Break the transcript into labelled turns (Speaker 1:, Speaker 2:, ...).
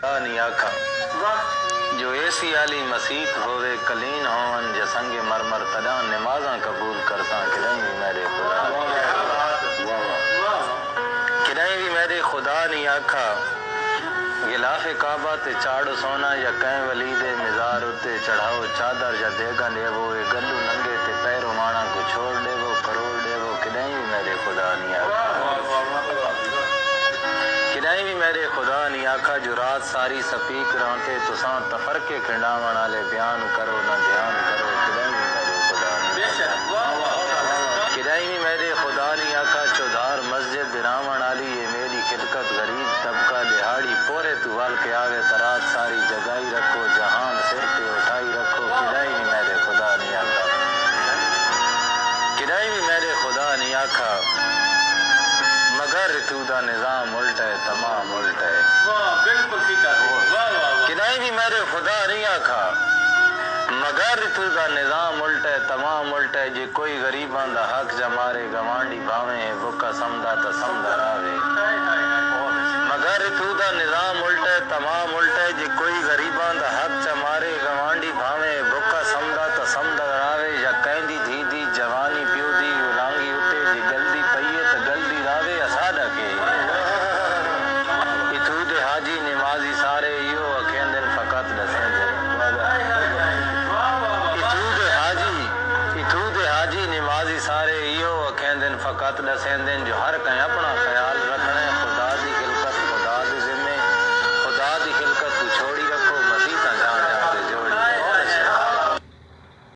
Speaker 1: نہیں آکھا جو ایسی علی مسیح ہوئے کلین ہون جسنگ مرمر تدان نمازاں قبول کرتا کدیں بھی میرے خدا کدیں بھی میرے خدا نہیں آکھا غلاف کعبہ تے چاڑو سونا یا کہیں ولی دے مزار اتے چڑھاؤ چادر یا دیگا دے وہ گلو ننگے تے پیرو مانا کو چھوڑ دے وہ کروڑ دے وہ کدیں بھی میرے خدا نہیں آکھا کدیں بھی میرے خدا نہیں آکھا جو رات ساری سپیک رہتے تو سان تفرقے کھنڈا منا لے بیان کرو نہ دھیان کرو کدیں بھی میرے خدا نہیں آکھا کدیں بھی میرے خدا نہیں آکھا چودھار مسجد درامن علی یہ میری خدقت غریب طبقہ دہاڑی پورے تو وال کے آگے ترات ساری جگائی رکھو جہان سر پہ اٹھائی رکھو کدیں بھی میرے خدا نہیں آکھا کدیں بھی میرے خدا نہیں آکھا مگر تو دا نظام الٹا ہے تمام الٹا ہے
Speaker 2: بالکل ٹھیک ہے
Speaker 1: کدیں بھی میرے خدا نہیں آکھا مگر تو دا نظام الٹا ہے تمام الٹا ہے جے کوئی غریبان دا حق جمارے گوانڈی بھاویں بکا سمدہ تا سمدہ راوے مگر تو دا نظام الٹا ہے تمام الٹا ہے جے کوئی غریبان دا حق جمارے گوانڈی بھاویں بکا سمدہ تا سمدہ راوے یا کہندی دھی دی جوانی پیو دی رانگی اتے جے گلدی پئیے تا گلدی راوے اسادہ کے اتھو دے حاجی نمازی سارے ایو اکھین دن فقط دسیں دن اتھو دے حاجی نمازی سارے ایو اکھین دن فقط دسیں دن جو ہر کہیں اپنا خیال